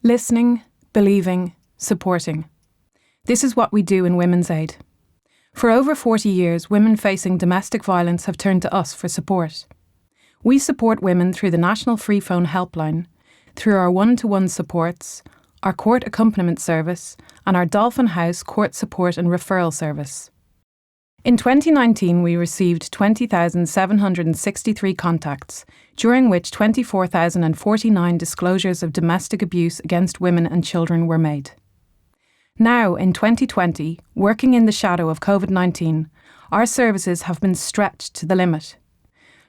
Listening, believing, supporting. This is what we do in Women's Aid. For over 40 years, women facing domestic violence have turned to us for support. We support women through the National Free Phone Helpline, through our one-to-one supports, our court accompaniment service, and our Dolphin House court support and referral service. In 2019, we received 20,763 contacts, during which 24,049 disclosures of domestic abuse against women and children were made. Now, in 2020, working in the shadow of Covid-19, our services have been stretched to the limit.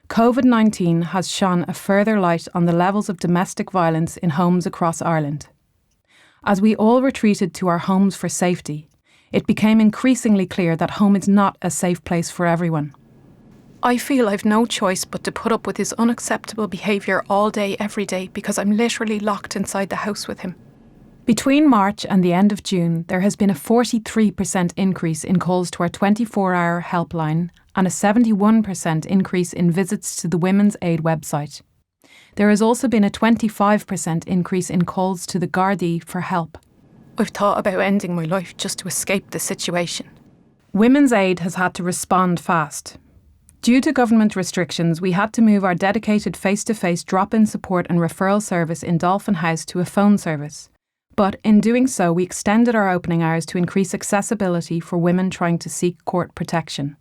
Covid-19 has shone a further light on the levels of domestic violence in homes across Ireland. As we all retreated to our homes for safety, it became increasingly clear that home is not a safe place for everyone. I feel I've no choice but to put up with his unacceptable behaviour all day, every day, because I'm literally locked inside the house with him. Between March and the end of June, there has been a 43% increase in calls to our 24-hour helpline and a 71% increase in visits to the Women's Aid website. There has also been a 25% increase in calls to the Gardaí for help. I've thought about ending my life just to escape the situation. Women's Aid has had to respond fast. Due to government restrictions, we had to move our dedicated face-to-face drop-in support and referral service in Dolphin House to a phone service. But in doing so, we extended our opening hours to increase accessibility for women trying to seek court protection.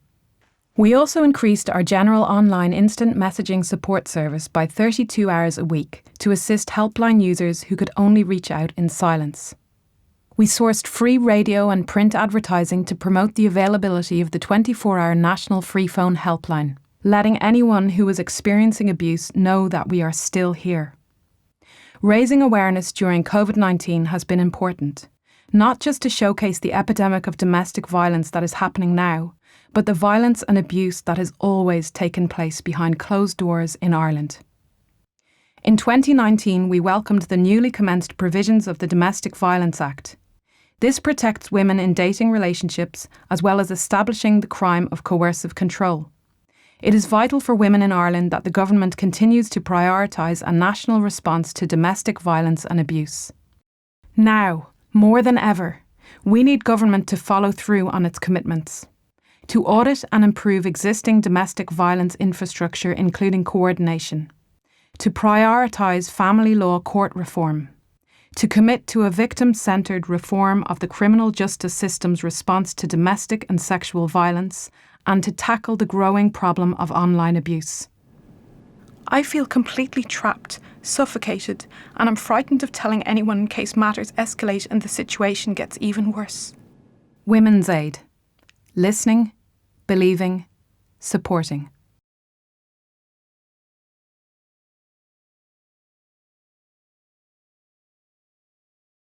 We also increased our general online instant messaging support service by 32 hours a week to assist helpline users who could only reach out in silence. We sourced free radio and print advertising to promote the availability of the 24-hour National Free Phone Helpline, letting anyone who was experiencing abuse know that we are still here. Raising awareness during Covid-19 has been important, not just to showcase the epidemic of domestic violence that is happening now, but the violence and abuse that has always taken place behind closed doors in Ireland. In 2019, we welcomed the newly commenced provisions of the Domestic Violence Act. This protects women in dating relationships as well as establishing the crime of coercive control. It is vital for women in Ireland that the government continues to prioritise a national response to domestic violence and abuse. Now, more than ever, we need government to follow through on its commitments, to audit and improve existing domestic violence infrastructure, including coordination, to prioritise family law court reform, to commit to a victim-centred reform of the criminal justice system's response to domestic and sexual violence, and to tackle the growing problem of online abuse. I feel completely trapped, suffocated, and I'm frightened of telling anyone in case matters escalate and the situation gets even worse. Women's Aid. Listening, believing, supporting.